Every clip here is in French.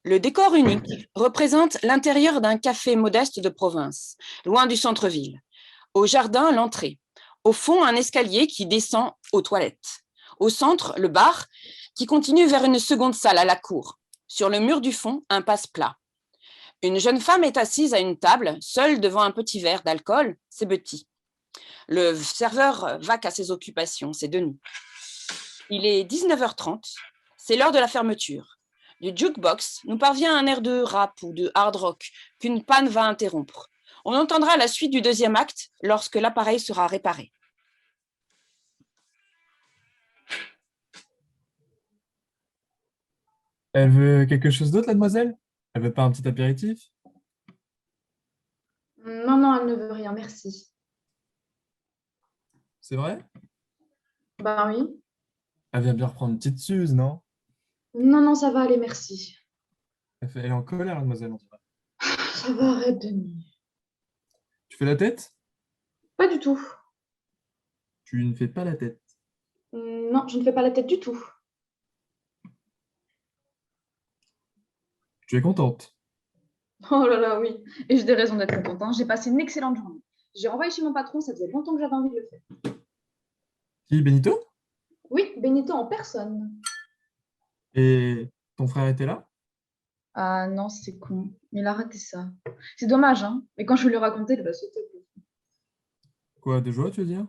Le décor unique représente l'intérieur d'un café modeste de province, loin du centre-ville. Au jardin, l'entrée. Au fond, un escalier qui descend aux toilettes. Au centre, le bar qui continue vers une seconde salle à la cour. Sur le mur du fond, un passe-plat. Une jeune femme est assise à une table, seule devant un petit verre d'alcool, c'est Betty. Le serveur vaque à ses occupations, c'est Denis. Il est 19h30, c'est l'heure de la fermeture. Du jukebox nous parvient un air de rap ou de hard rock qu'une panne va interrompre. On entendra la suite du deuxième acte lorsque l'appareil sera réparé. Elle veut quelque chose d'autre, la demoiselle? Elle veut pas un petit apéritif? Non, non, elle ne veut rien, merci. C'est vrai? Bah oui. Elle vient bien reprendre une petite Suze, non? Non, non, ça va aller, merci. Elle est en colère, la demoiselle, on dirait. Ça va, arrête, Denis. Tu fais la tête? Pas du tout. Tu ne fais pas la tête. Non, je ne fais pas la tête du tout. Tu es contente. Oh là là, oui. Et j'ai des raisons d'être contente, hein. J'ai passé une excellente journée. J'ai renvoyé chez mon patron, ça faisait longtemps que j'avais envie de le faire. Qui, Benito? Oui, Benito en personne. Et ton frère était là? Ah non, c'est con. Il a raté ça. C'est dommage, hein. Mais quand je lui ai raconté, il va sauter. Quoi, de joie, tu veux dire?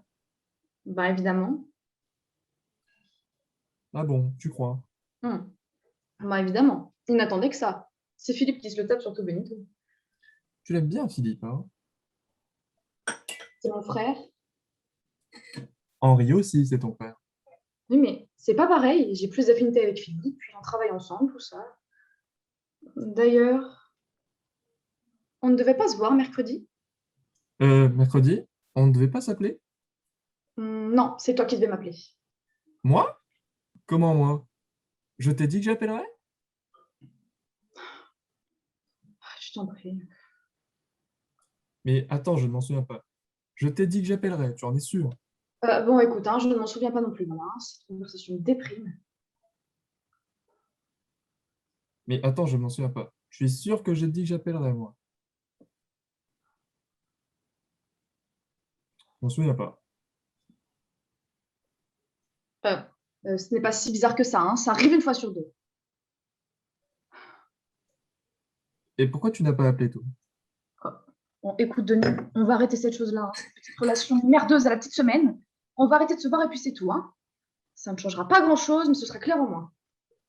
Bah évidemment. Ah bon, tu crois. Hmm. Bah évidemment. Il n'attendait que ça. C'est Philippe qui se le tape sur tout Benito. Tu l'aimes bien, Philippe, hein? C'est mon frère. Henri aussi, c'est ton frère. Oui, mais c'est pas pareil. J'ai plus d'affinité avec Philippe, puis on travaille ensemble, tout ça. D'ailleurs, on ne devait pas se voir mercredi? Mercredi, on ne devait pas s'appeler? Non, c'est toi qui devais m'appeler. Moi? Comment moi? Je t'ai dit que j'appellerais? Ah, je t'en prie. Mais attends, je ne m'en souviens pas. Je t'ai dit que j'appellerais, tu en es sûr? Bon, écoute, hein, je ne m'en souviens pas non plus, voilà, hein. Cette conversation me déprime. Mais attends, je ne m'en souviens pas. Je suis sûr que j'ai dit que j'appellerais, moi. Je m'en souviens pas. Euh, ce n'est pas si bizarre que ça, hein. Ça arrive une fois sur deux. Et pourquoi tu n'as pas appelé, toi? Bon, écoute, Denis, on va arrêter cette chose-là, hein. Cette petite relation merdeuse à la petite semaine. On va arrêter de se voir et puis c'est tout, hein. Ça ne changera pas grand-chose, mais ce sera clair au moins.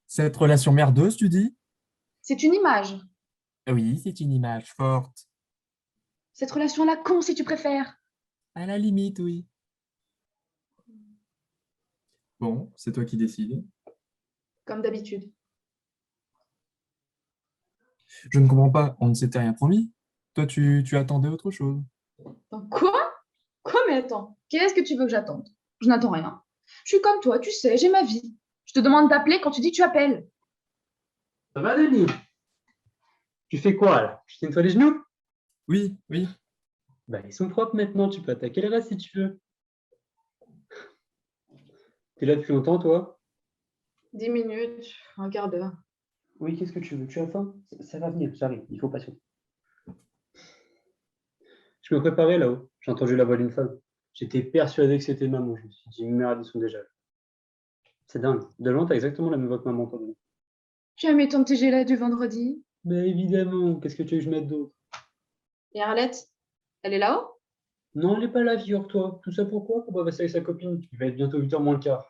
Cette relation merdeuse, tu dis? C'est une image. Oui, c'est une image forte. Cette relation à la con, si tu préfères. À la limite, oui. Bon, c'est toi qui décides. Comme d'habitude. Je ne comprends pas, on ne s'était rien promis. Toi, tu attendais autre chose. Donc, quoi? Quoi, mais attends. Qu'est-ce que tu veux que j'attende? Je n'attends rien. Je suis comme toi, tu sais, j'ai ma vie. Je te demande d'appeler quand tu dis tu appelles. Ça va, Denis? Tu fais quoi là? Tu t'es nettoies les genoux? Oui, oui. Bah, ils sont propres maintenant, tu peux attaquer le reste si tu veux. T'es là depuis longtemps, toi? 10 minutes, un quart d'heure. Oui, qu'est-ce que tu veux? Tu as faim? Ça va venir, j'arrive, il faut patienter. Je me préparais là-haut, j'ai entendu la voix d'une femme. J'étais persuadé que c'était maman, je me suis dit, merde, ils sont déjà là. C'est dingue, de loin, t'as exactement la même voix que maman, toi. Denis. Tu as mis ton petit gilet du vendredi. Mais évidemment, qu'est-ce que tu veux que je mette d'autre? Et Arlette, elle est là-haut? Non, elle est pas là, figure-toi. Tout ça pourquoi? Pour pas passer avec sa copine. Il va être bientôt 8h moins le quart.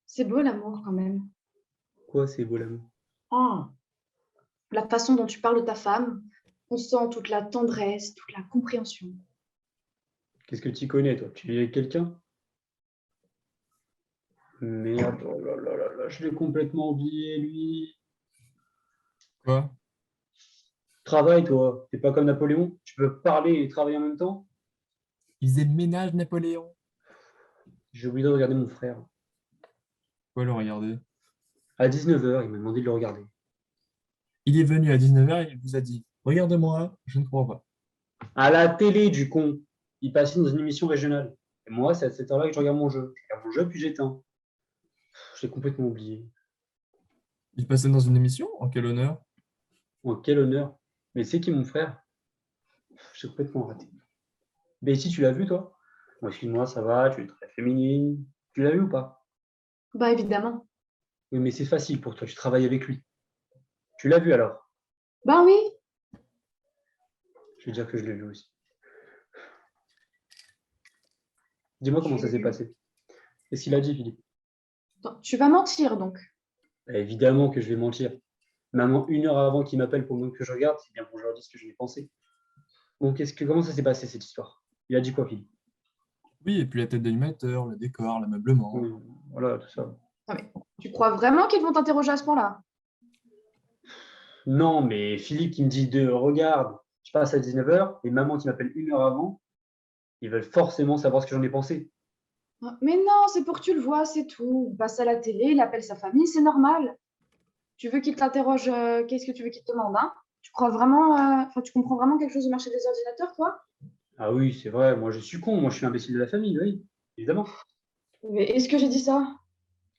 C'est beau l'amour quand même. Quoi, c'est beau l'amour? Oh, la façon dont tu parles de ta femme, on sent toute la tendresse, toute la compréhension. Qu'est-ce que tu connais, toi? Tu es avec quelqu'un? Merde, oh là là là là, je l'ai complètement oublié, lui. Quoi? Travaille, toi. T'es pas comme Napoléon. Tu peux parler et travailler en même temps. Il faisait le ménage, Napoléon. J'ai oublié de regarder mon frère. Quoi le regarder? À 19h, il m'a demandé de le regarder. Il est venu à 19h et il vous a dit, regarde-moi, je ne comprends pas. À la télé, du con. Il passait dans une émission régionale. Et moi, c'est à cette heure-là que je regarde mon jeu. Je regarde mon jeu, puis j'éteins. Je l'ai complètement oublié. Il passait dans une émission? En quel honneur? Oh, quel honneur. Mais c'est qui mon frère? J'ai complètement raté. Betty, tu l'as vu, toi? Bon, excuse-moi, ça va, tu es très féminine. Tu l'as vu ou pas? Bah évidemment. Oui, mais c'est facile pour toi, tu travailles avec lui. Tu l'as vu alors? Bah oui. Je vais dire que je l'ai vu aussi. Dis-moi comment ça s'est passé. Qu'est-ce qu'il a dit, Philippe? Attends, tu vas mentir donc. Bah, évidemment que je vais mentir. Maman, 1 heure avant qu'il m'appelle pour que je regarde, c'est bien pour que je leur dise ce que je vais penser. Bon, comment ça s'est passé cette histoire? Il a dit quoi, Philippe? Oui, et puis la tête d'animateur, le décor, l'ameublement. Oui, voilà, tout ça. Non, mais tu crois vraiment qu'ils vont t'interroger à ce point-là? Non, mais Philippe qui me dit regarde, je passe à 19 h et maman qui m'appelle 1 heure avant, ils veulent forcément savoir ce que j'en ai pensé. Ah, mais non, c'est pour que tu le vois, c'est tout. Il passe à la télé, il appelle sa famille, c'est normal. Tu veux qu'il t'interroge, qu'est-ce que tu veux qu'il te demande, hein? Tu crois vraiment, enfin, tu comprends vraiment quelque chose du marché des ordinateurs, toi? Ah oui, c'est vrai, moi je suis con, moi je suis l'imbécile de la famille, oui, évidemment. Mais est-ce que j'ai dit ça?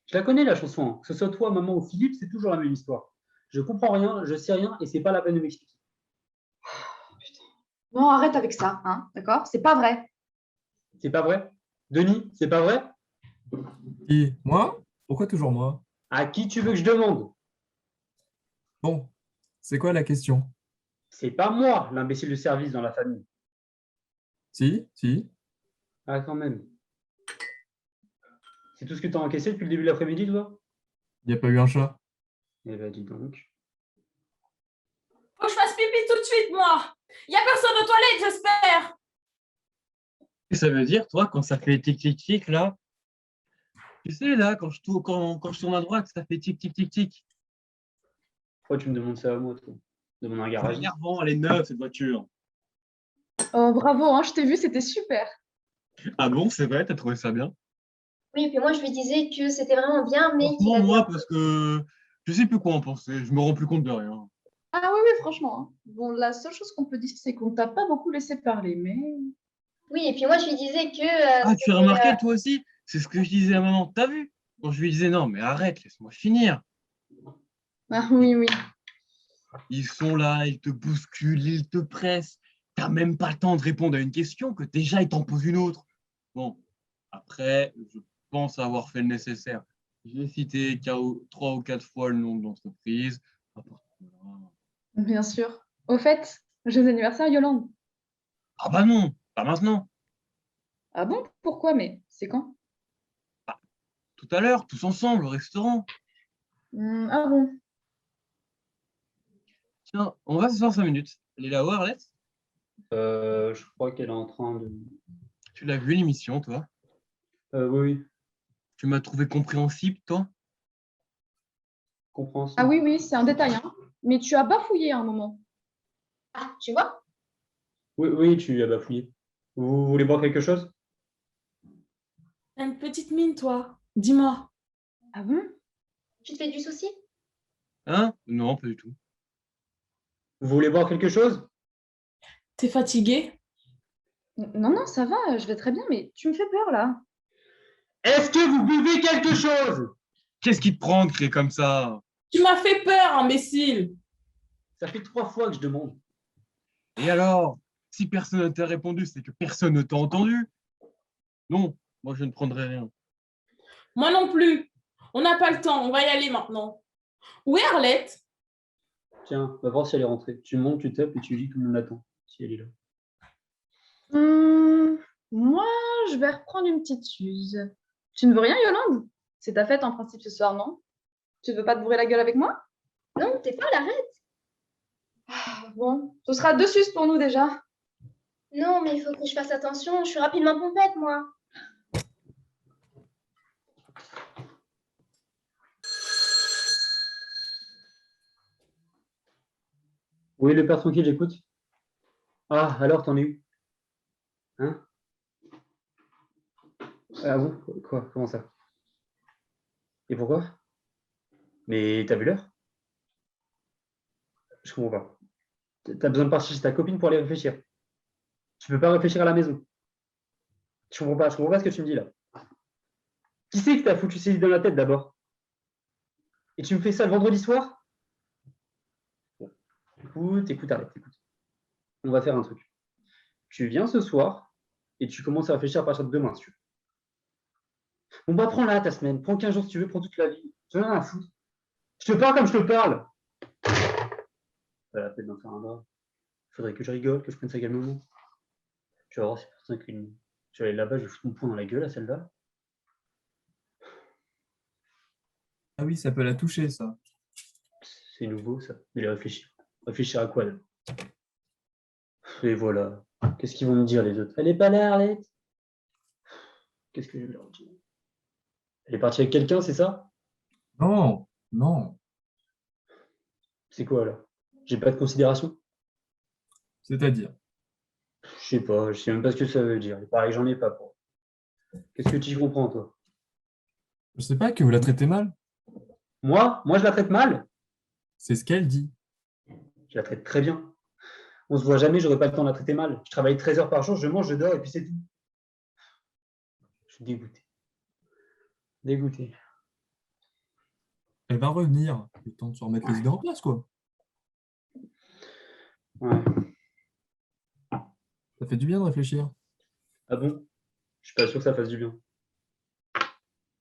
Je la connais la chanson, hein. Que ce soit toi, maman ou Philippe, c'est toujours la même histoire. Je comprends rien, je sais rien et c'est pas la peine de m'expliquer. Non, arrête avec ça, hein, d'accord? C'est pas vrai. C'est pas vrai? Denis, c'est pas vrai? Et moi? Pourquoi toujours moi? À qui tu veux que je demande? Bon, c'est quoi la question? C'est pas moi l'imbécile de service dans la famille. Si, si. Ah, quand même. C'est tout ce que tu as encaissé depuis le début de l'après-midi, toi? Il n'y a pas eu un chat. Eh ben, dis donc. Faut que je fasse pipi tout de suite, moi. Y a personne aux toilettes, j'espère. Ça veut dire, toi, quand ça fait tic tic tic là, tu sais là, quand je tourne à droite, ça fait tic tic tic tic. Pourquoi tu me demandes ça à moi, toi? Demande à un C'est garagiste. énervant, elle est neuve cette voiture. Oh, bravo, hein, je t'ai vu, c'était super. Ah bon, c'est vrai, t'as trouvé ça bien? Oui, puis moi, je lui disais que c'était vraiment bien, mais qu'il Franchement, avait moi, parce que je sais plus quoi en penser, je me rends plus compte de rien. Ah oui, oui, franchement, hein. Bon, la seule chose qu'on peut dire, c'est qu'on t'a pas beaucoup laissé parler, mais... Oui, et puis moi, je lui disais que Ah, tu as c'était, remarqué toi aussi? C'est ce que je disais à maman, t'as vu? Quand je lui disais non, mais arrête, laisse-moi finir. Ah oui, oui. Ils sont là, ils te bousculent, ils te pressent. T'as même pas le temps de répondre à une question que déjà ils t'en posent une autre. Bon, après, je pense avoir fait le nécessaire. J'ai cité 3 ou 4 fois le nom de l'entreprise. À partir de là- Bien sûr. Au fait, joyeux anniversaire, Yolande. Ah bah non, pas maintenant. Ah bon? Pourquoi? Mais c'est quand? Tout à l'heure, tous ensemble au restaurant. Ah bon? Tiens, on va s'asseoir 5 minutes. Elle est là-haut, Arlette? Je crois qu'elle est en train de. Tu l'as vu l'émission, toi? Oui, oui, Tu m'as trouvé compréhensible, toi? compréhensible. Ah oui, oui, c'est un détail, hein. Mais tu as bafouillé à un moment. ah, tu vois, Oui, oui, tu as bafouillé. Vous voulez boire quelque chose? T'as une petite mine, toi. Dis-moi. Ah bon? tu te fais du souci? Hein? Non, pas du tout. Vous voulez boire quelque chose? T'es fatiguée? Non, non, ça va, je vais très bien, mais tu me fais peur, là. Est-ce que vous buvez quelque chose? Qu'est-ce qui te prend de crier comme ça? Tu m'as fait peur, imbécile. Ça fait 3 fois que je demande. Et alors? Si personne ne t'a répondu, c'est que personne ne t'a entendu. Non, moi je ne prendrai rien. Moi non plus. On n'a pas le temps. On va y aller maintenant. Où est Arlette? Tiens, va voir si elle est rentrée. Tu montes, tu tapes et tu dis comme on l'attend, si elle est là. Moi, je vais reprendre une petite suze. Tu ne veux rien, Yolande? C'est ta fête en principe ce soir, non? Tu ne veux pas te bourrer la gueule avec moi? Non, t'es pas à l'arrête. Bon, ce sera 2 suces pour nous déjà. Non, mais il faut que je fasse attention. Je suis rapidement pompette, moi. Oui, le père tranquille, j'écoute. Ah, alors, t'en es où? Hein? Ah bon? Quoi? Comment ça? Et pourquoi? Mais t'as vu l'heure? Je comprends pas. T'as besoin de partir chez ta copine pour aller réfléchir. Tu peux pas réfléchir à la maison. Je comprends pas ce que tu me dis là. Qui c'est que t'as foutu ces idées dans la tête d'abord? Et tu me fais ça le vendredi soir? Bon, arrête, écoute. On va faire un truc. Tu viens ce soir et tu commences à réfléchir à partir de demain, si tu veux. Bon, bah, prends là ta semaine. Prends 15 jours si tu veux, prends toute la vie. Tu n'en as rien à foutre. Je te parle comme je te parle. Pas la peine d'en faire un drame. Faudrait que je rigole, que je prenne ça calmement. Tu vas voir, c'est pour ça qu'une. Je vais aller là-bas, je vais foutre mon poing dans la gueule à celle-là. Ah oui, ça peut la toucher, ça. C'est nouveau, ça. Mais réfléchir. Réfléchir à quoi, là? Et voilà. Qu'est-ce qu'ils vont me dire, les autres? Elle est pas là, Arlette? Qu'est-ce que je vais leur dire? Elle est partie avec quelqu'un, c'est ça? Non, non. C'est quoi, là? J'ai pas de considération? C'est-à-dire, Je sais même pas ce que ça veut dire. Il paraît que j'en ai pas, pour. Qu'est-ce que tu y comprends, toi? je sais pas que vous la traitez mal. Moi, je la traite mal? C'est ce qu'elle dit. Je la traite très bien. On se voit jamais, j'aurais pas le temps de la traiter mal. Je travaille 13 heures par jour, je mange, je dors, et puis c'est tout. Je suis dégoûté. Dégoûté. Elle va revenir. Le temps de se remettre les idées en place, quoi. Ouais. Ça fait du bien de réfléchir. Ah bon? Je suis pas sûr que ça fasse du bien.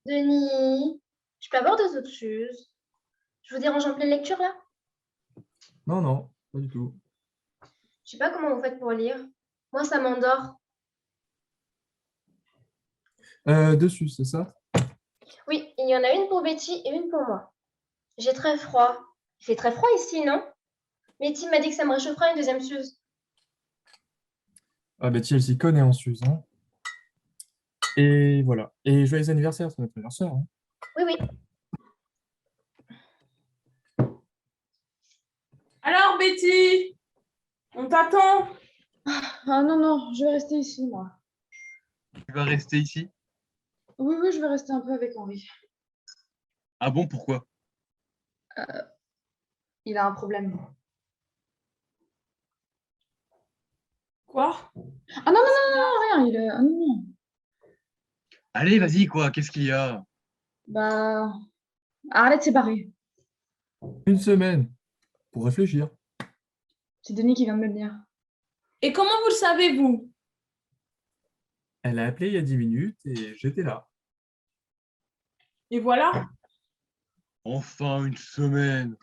Denis, je peux avoir 2 autres choses? Je vous dérange en pleine lecture là? Non, non, pas du tout. Je sais pas comment vous faites pour lire. Moi, ça m'endort. Dessus, c'est ça? Oui, il y en a une pour Betty et une pour moi. J'ai très froid. Il fait très froid ici, non? Betty m'a dit que ça me réchauffera une deuxième suze. Ah, Betty, elle s'y connaît en Suze, hein. Et voilà. Et joyeux anniversaire, c'est notre anniversaire, hein. Oui, oui. Alors, Betty, on t'attend. Ah non, non, je vais rester ici, moi. Tu vas rester ici? Oui, oui, je vais rester un peu avec Henri. Ah bon, pourquoi? Il a un problème. Quoi? Ah non, non, non, non, rien. Ah non, non. Allez, vas-y, quoi, qu'est-ce qu'il y a? Bah, Arlette s'est barrée. Une semaine pour réfléchir. C'est Denis qui vient de me le dire. Et comment vous le savez, vous? Elle a appelé il y a 10 minutes et j'étais là. Et voilà. Enfin, une semaine.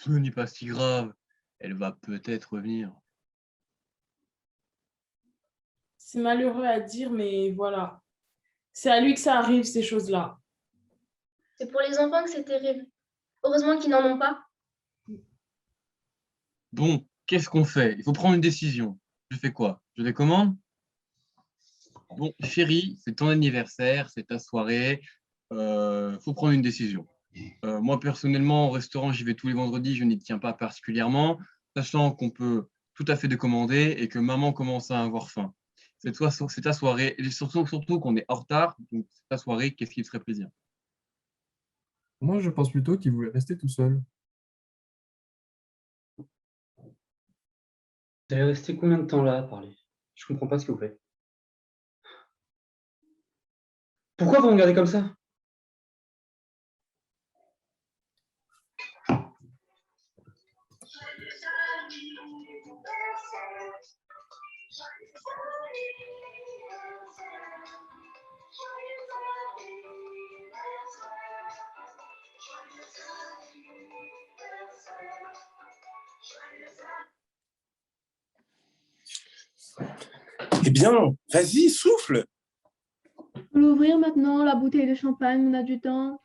Ce n'est pas si grave. Elle va peut-être revenir. C'est malheureux à dire, mais voilà. C'est à lui que ça arrive, ces choses-là. C'est pour les enfants que c'est terrible. Heureusement qu'ils n'en ont pas. Bon, qu'est-ce qu'on fait? Il faut prendre une décision. Je fais quoi? Je les commande? Bon, chérie, c'est ton anniversaire, c'est ta soirée. Faut prendre une décision. Moi, personnellement, au restaurant, j'y vais tous les vendredis, je n'y tiens pas particulièrement, sachant qu'on peut tout à fait décommander et que maman commence à avoir faim. C'est ta soirée, et surtout qu'on est en retard, donc c'est ta soirée, qu'est-ce qui te ferait plaisir? Moi, je pense plutôt qu'il voulait rester tout seul. Vous allez rester combien de temps là à parler? Je comprends pas ce que vous faites. Pourquoi vous me regardez comme ça? Eh bien, vas-y, souffle. Faut l'ouvrir maintenant, la bouteille de champagne, on a du temps.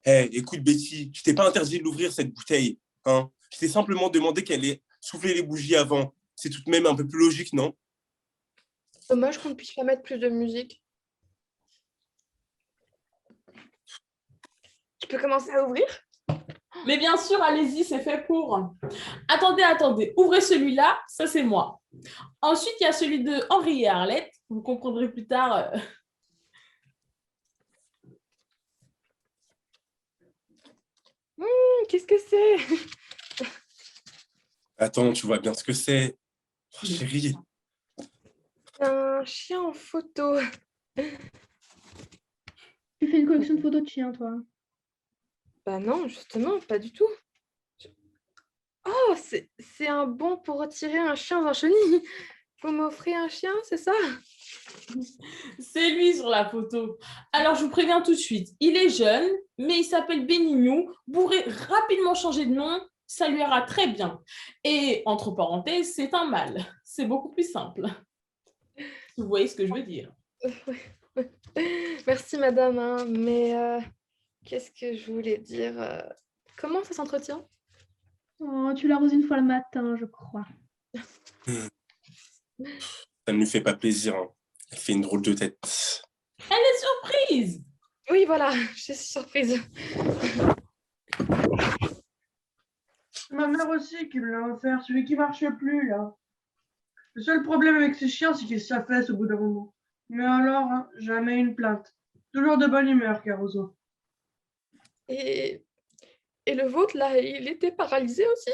Écoute, Betty, je t'ai pas interdit de l'ouvrir, cette bouteille, hein. Je t'ai simplement demandé qu'elle ait soufflé les bougies avant. C'est tout de même un peu plus logique, non? Dommage qu'on ne puisse pas mettre plus de musique. Tu peux commencer à ouvrir? Mais bien sûr, allez-y, c'est fait pour. Attendez. Ouvrez celui-là, ça c'est moi. Ensuite, il y a celui de Henri et Arlette. Vous comprendrez plus tard. Qu'est-ce que c'est? Attends, tu vois bien ce que c'est. Oh, chérie, Un chien en photo. Tu fais une collection de photos de chiens, toi? Bah non, justement, pas du tout. Oh, c'est un bon pour retirer un chien d'un chenil. Vous m'offrez un chien, c'est ça? C'est lui sur la photo. Alors, je vous préviens tout de suite. Il est jeune, mais il s'appelle Benignou. Pourrait rapidement changer de nom, ça lui ira très bien. Et, entre parenthèses, c'est un mâle. C'est beaucoup plus simple. Vous voyez ce que je veux dire? Merci, madame, hein, mais qu'est-ce que je voulais dire? Comment ça s'entretient? Oh, tu l'arroses une fois le matin, je crois. Ça ne lui fait pas plaisir, hein. Elle fait une drôle de tête. Elle est surprise! Oui, voilà, je suis surprise. Ma mère aussi qui me l'a offert, celui qui marche plus, là. Le seul problème avec ces chiens, c'est qu'ils s'affaissent au bout d'un moment. Mais alors, hein, jamais une plainte. Toujours de bonne humeur, Caruso. Et le vôtre, là, il était paralysé aussi?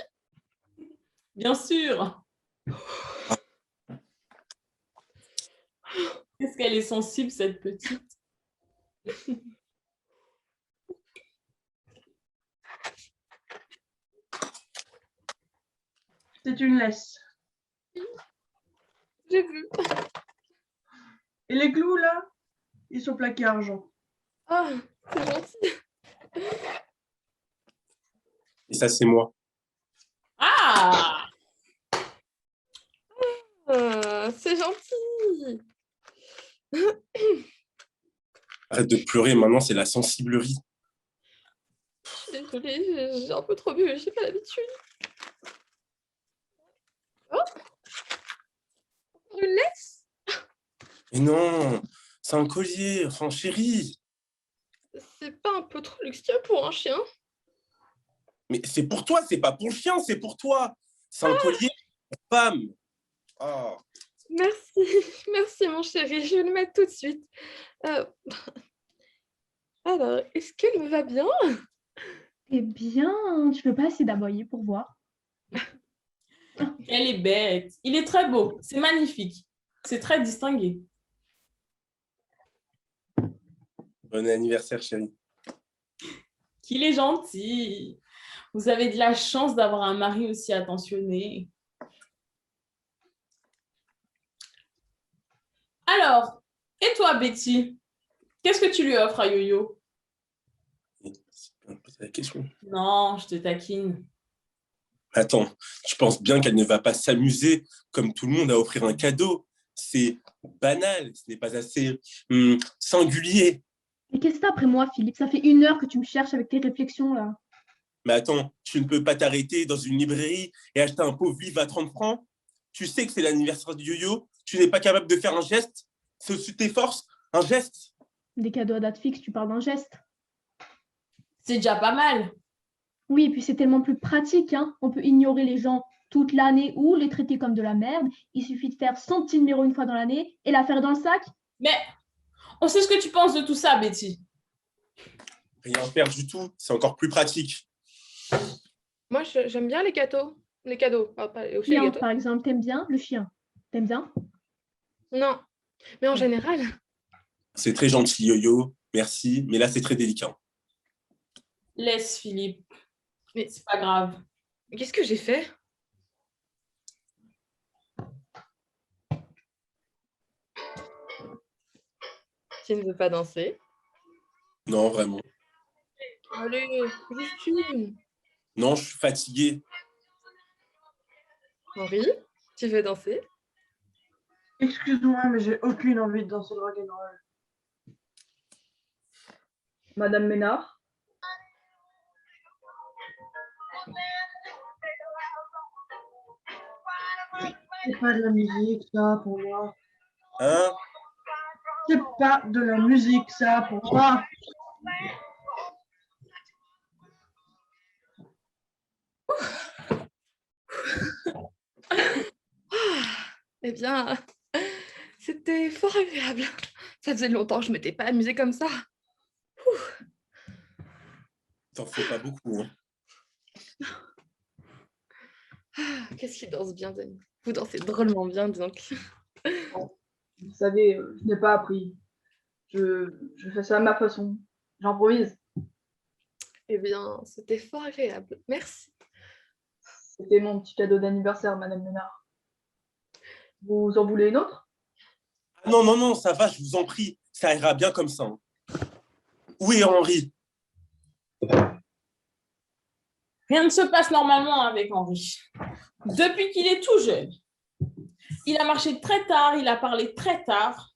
Bien sûr! Qu'est-ce qu'elle est sensible, cette petite? C'est une laisse. J'ai vu. Et les clous, là, ils sont plaqués argent. Ah, c'est gentil. Et ça, c'est moi. Ah! C'est gentil. Arrête de pleurer, maintenant, c'est la sensiblerie. Désolée, j'ai un peu trop bu, j'ai pas l'habitude. Oh, une laisse? Mais non, c'est un collier, enfin, chérie. C'est pas un peu trop luxueux pour un chien? Mais c'est pour toi, c'est pas pour le chien, c'est pour toi. C'est un collier pour femme. Oh. Merci, merci mon chéri, je vais le mettre tout de suite. Alors, est-ce qu'elle me va bien? Eh bien, tu peux pas essayer d'aboyer pour voir. Elle est bête. Il est très beau. C'est magnifique. C'est très distingué. Bon anniversaire, chérie. Qu'il est gentil. Vous avez de la chance d'avoir un mari aussi attentionné. Alors, et toi, Betty? Qu'est-ce que tu lui offres à Yo-Yo? C'est la question. Non, je te taquine. Attends, tu penses bien qu'elle ne va pas s'amuser comme tout le monde à offrir un cadeau? C'est banal, ce n'est pas assez singulier. Mais qu'est-ce que t'as après moi, Philippe? Ça fait 1 heure que tu me cherches avec tes réflexions, là. Mais attends, tu ne peux pas t'arrêter dans une librairie et acheter un pauvre livre à 30 francs? Tu sais que c'est l'anniversaire du yo-yo, tu n'es pas capable de faire un geste? C'est au-dessus de tes forces, un geste? Des cadeaux à date fixe, tu parles d'un geste. C'est déjà pas mal. Oui, et puis c'est tellement plus pratique, hein. On peut ignorer les gens toute l'année ou les traiter comme de la merde. Il suffit de faire son petit numéro une fois dans l'année et la faire dans le sac. Mais on sait ce que tu penses de tout ça, Betty. Rien faire du tout, c'est encore plus pratique. Moi, j'aime bien les cadeaux. Les cadeaux, pas aussi les Chien, gâteaux. par exemple, t'aimes bien le chien? T'aimes bien? Non, mais en général. C'est très gentil, yo-yo, merci, mais là, c'est très délicat. Laisse, Philippe. Mais c'est pas grave. Qu'est-ce que j'ai fait? Tu ne veux pas danser? Non, vraiment. Allez, juste une. Non, je suis fatigué. Henri, tu veux danser? Excuse-moi, mais j'ai aucune envie de danser le rock'n'roll. Madame Ménard? C'est pas de la musique, ça, pour moi. Hein? C'est pas de la musique, ça, pour moi. Eh bien, c'était fort agréable. Ça faisait longtemps que je ne m'étais pas amusée comme ça. T'en faut pas beaucoup, hein. Qu'est-ce qu'il danse bien, Denis? Vous dansez drôlement bien, donc. Vous savez, je n'ai pas appris. Je fais ça à ma façon. J'improvise. Eh bien, c'était fort agréable. Merci. C'était mon petit cadeau d'anniversaire, Madame Ménard. Vous en voulez une autre? Non, non, non, ça va, je vous en prie. Ça ira bien comme ça. Hein. Où est Henri? Rien ne se passe normalement avec Henri. Depuis qu'il est tout jeune, il a marché très tard, il a parlé très tard.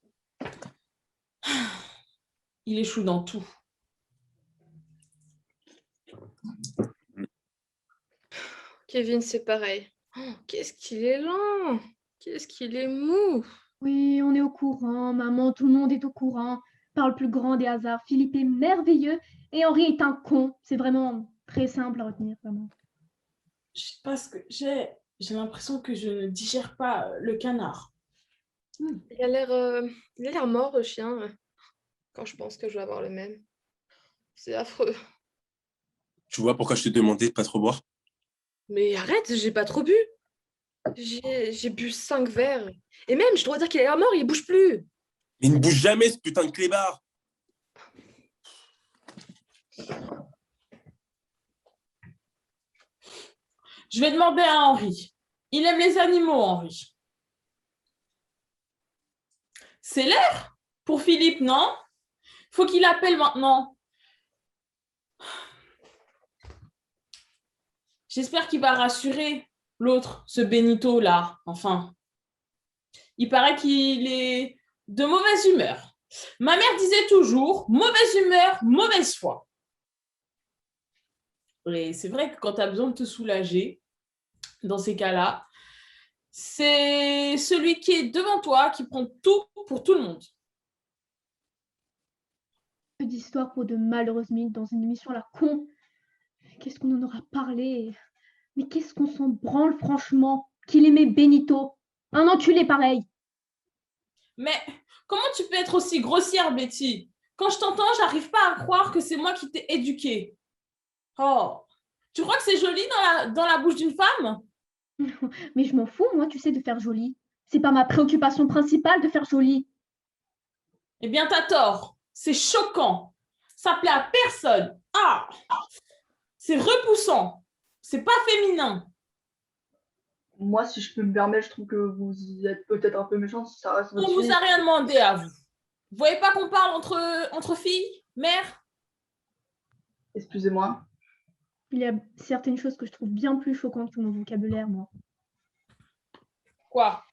Il échoue dans tout. Kevin, c'est pareil. Oh, qu'est-ce qu'il est lent. Qu'est-ce qu'il est mou. Oui, on est au courant, maman, tout le monde est au courant. Par le plus grand des hasards, Philippe est merveilleux et Henri est un con. C'est vraiment très simple à retenir, vraiment. Je sais pas ce que j'ai. J'ai l'impression que je ne digère pas le canard. Il a l'air mort, le chien, quand je pense que je vais avoir le même. C'est affreux. Tu vois pourquoi je te demandais de pas trop boire? Mais arrête, j'ai pas trop bu. J'ai bu 5 verres. Et même, je dois dire qu'il a l'air mort, il bouge plus. Il ne bouge jamais, ce putain de clébard. Je vais demander à Henri. Il aime les animaux, Henri. C'est l'heure pour Philippe, non? Faut qu'il appelle maintenant. J'espère qu'il va rassurer l'autre, ce Benito-là, enfin. Il paraît qu'il est de mauvaise humeur. Ma mère disait toujours, mauvaise humeur, mauvaise foi. Et c'est vrai que quand tu as besoin de te soulager, dans ces cas-là, c'est celui qui est devant toi qui prend tout pour tout le monde. Peu d'histoires pour de malheureuses minutes dans une émission à la con. Qu'est-ce qu'on en aura parlé? Mais qu'est-ce qu'on s'en branle, franchement? Qu'il aimait Benito. Un enculé pareil. Mais comment tu peux être aussi grossière, Betty? Quand je t'entends, j'arrive pas à croire que c'est moi qui t'ai éduquée. Oh, tu crois que c'est joli dans la bouche d'une femme? Mais je m'en fous, moi, tu sais, de faire joli. C'est pas ma préoccupation principale de faire joli. Eh bien, t'as tort. C'est choquant. Ça plaît à personne. Ah, c'est repoussant. C'est pas féminin. Moi, si je peux me permettre, je trouve que vous êtes peut-être un peu méchante. Ça reste votre On vous fille. a rien demandé à vous. Vous voyez pas qu'on parle entre filles, mère? Excusez-moi. Il y a certaines choses que je trouve bien plus choquantes que mon vocabulaire, moi. Quoi?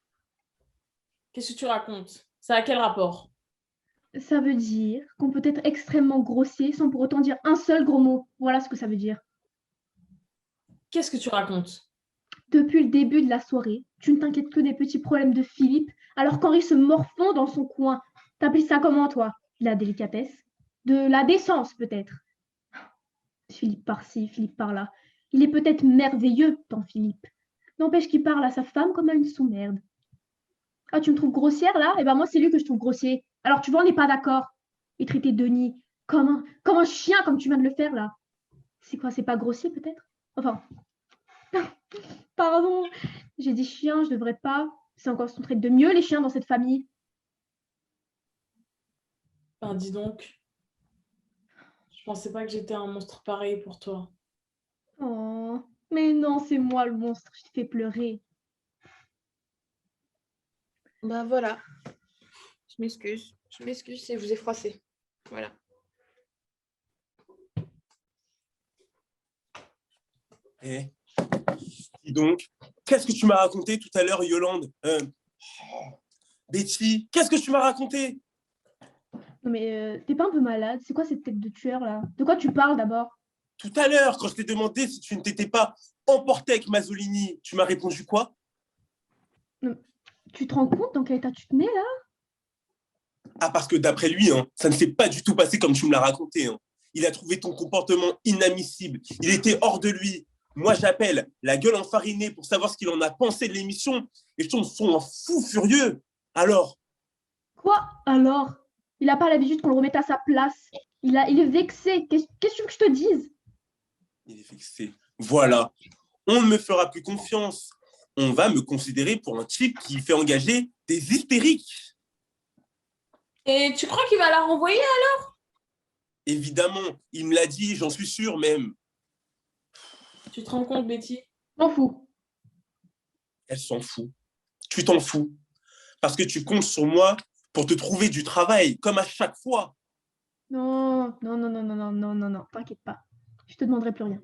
Qu'est-ce que tu racontes? Ça a quel rapport? Ça veut dire qu'on peut être extrêmement grossier sans pour autant dire un seul gros mot. Voilà ce que ça veut dire. Qu'est-ce que tu racontes? Depuis le début de la soirée, tu ne t'inquiètes que des petits problèmes de Philippe, alors qu'Henri se morfond dans son coin. T'appelles ça comment, toi? De la délicatesse? De la décence, peut-être? Philippe par-ci, Philippe par-là. Il est peut-être merveilleux, tant Philippe. N'empêche qu'il parle à sa femme comme à une sous-merde. Ah, tu me trouves grossière, là? Eh ben moi, c'est lui que je trouve grossier. Alors, tu vois, on n'est pas d'accord. Et traiter Denis comme un chien, comme tu viens de le faire, là. C'est quoi, c'est pas grossier, peut-être? Enfin... Pardon, j'ai dit chien, je devrais pas. C'est encore ce qu'on traite de mieux, les chiens, dans cette famille. Ben, dis donc. Je pensais pas que j'étais un monstre pareil pour toi. Oh, mais non, c'est moi le monstre, je te fais pleurer. Bah voilà. Je m'excuse. Je m'excuse si je vous ai froissé. Voilà. Eh, dis donc, qu'est-ce que tu m'as raconté tout à l'heure, Yolande? Betty, qu'est-ce que tu m'as raconté? Non mais t'es pas un peu malade? C'est quoi cette tête de tueur là? De quoi tu parles d'abord? Tout à l'heure, quand je t'ai demandé si tu ne t'étais pas emporté avec Mazzolini, tu m'as répondu quoi? Tu te rends compte dans quel état tu te mets là? Ah, parce que d'après lui, hein, ça ne s'est pas du tout passé comme tu me l'as raconté. Hein. Il a trouvé ton comportement inadmissible. Il était hors de lui. Moi, j'appelle la gueule enfarinée pour savoir ce qu'il en a pensé de l'émission et je tombe sur un fou furieux. Alors? Quoi alors? Il n'a pas l'habitude qu'on le remette à sa place. Il est vexé. Qu'est-ce que tu veux que je te dise? Il est vexé. Voilà. On ne me fera plus confiance. On va me considérer pour un type qui fait engager des hystériques. Et tu crois qu'il va la renvoyer alors? Évidemment, il me l'a dit, j'en suis sûr même. Tu te rends compte, Betty? M'en fous. Elle s'en fout. Tu t'en fous. Parce que tu comptes sur moi pour te trouver du travail, comme à chaque fois. Non, non, non, non, non, non, non, non, non, t'inquiète pas. Je te demanderai plus rien.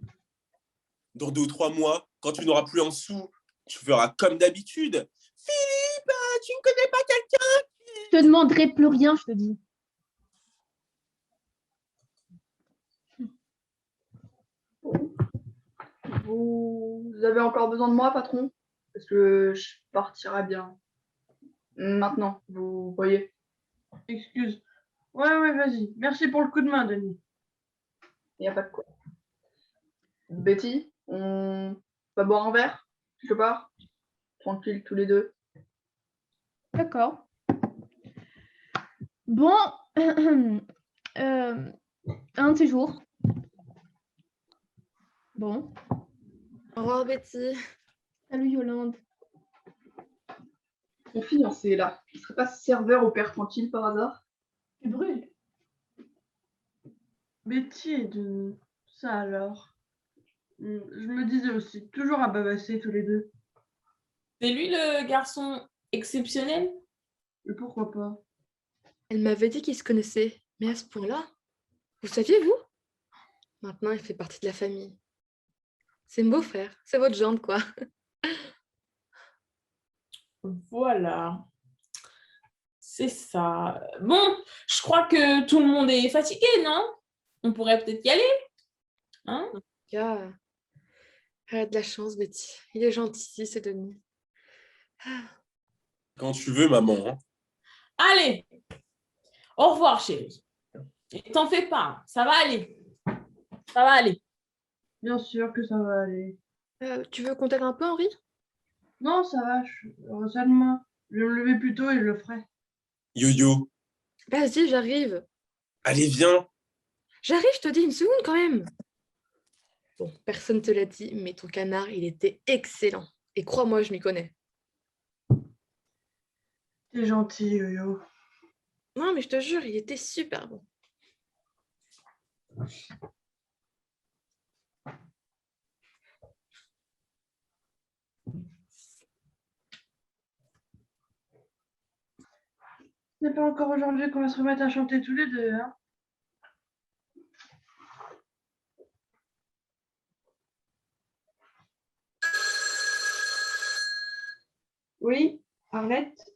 Dans 2 ou 3 mois, quand tu n'auras plus un sou, tu feras comme d'habitude. Philippe, tu ne connais pas quelqu'un? Je te demanderai plus rien, je te dis. Vous avez encore besoin de moi, patron? Parce que je partirai bien. Maintenant, vous voyez. Excuse. Ouais, vas-y. Merci pour le coup de main, Denis. Il n'y a pas de quoi. Betty, on va boire un verre, quelque part? Tranquille, tous les deux. D'accord. Bon, un de ces jours. Bon, Au revoir, Betty. salut Yolande. Mon fiancé, là, il serait pas serveur au père tranquille par hasard? Tu brûles. Betty et Denis. Ça alors. Je me disais aussi, toujours à bavasser tous les deux. C'est lui le garçon exceptionnel? Et pourquoi pas? Elle m'avait dit qu'ils se connaissaient, mais à ce point-là, vous saviez, vous? Maintenant, il fait partie de la famille. C'est mon beau-frère, c'est votre gendre, quoi. Voilà, c'est ça. Bon, je crois que tout le monde est fatigué, non? On pourrait peut-être y aller, hein? En tout cas, elle a de la chance, Betty. Il est gentil, c'est Denis. Quand tu veux, maman. Hein. Allez, au revoir, chérie. Et t'en fais pas, ça va aller. Ça va aller. Bien sûr que ça va aller. Tu veux qu'on t'aide un peu, Henri? Non, ça va, je suis heureuse de moi. Je vais me lever plus tôt et je le ferai. Yo-yo, Vas-y, j'arrive. allez, viens. J'arrive, je te dis une seconde quand même. Bon, personne ne te l'a dit, mais ton canard, il était excellent. Et crois-moi, je m'y connais. T'es gentil, Yo-Yo. Non, mais je te jure, il était super bon. C'est pas encore aujourd'hui qu'on va se remettre à chanter tous les deux, hein? Oui, Arlette?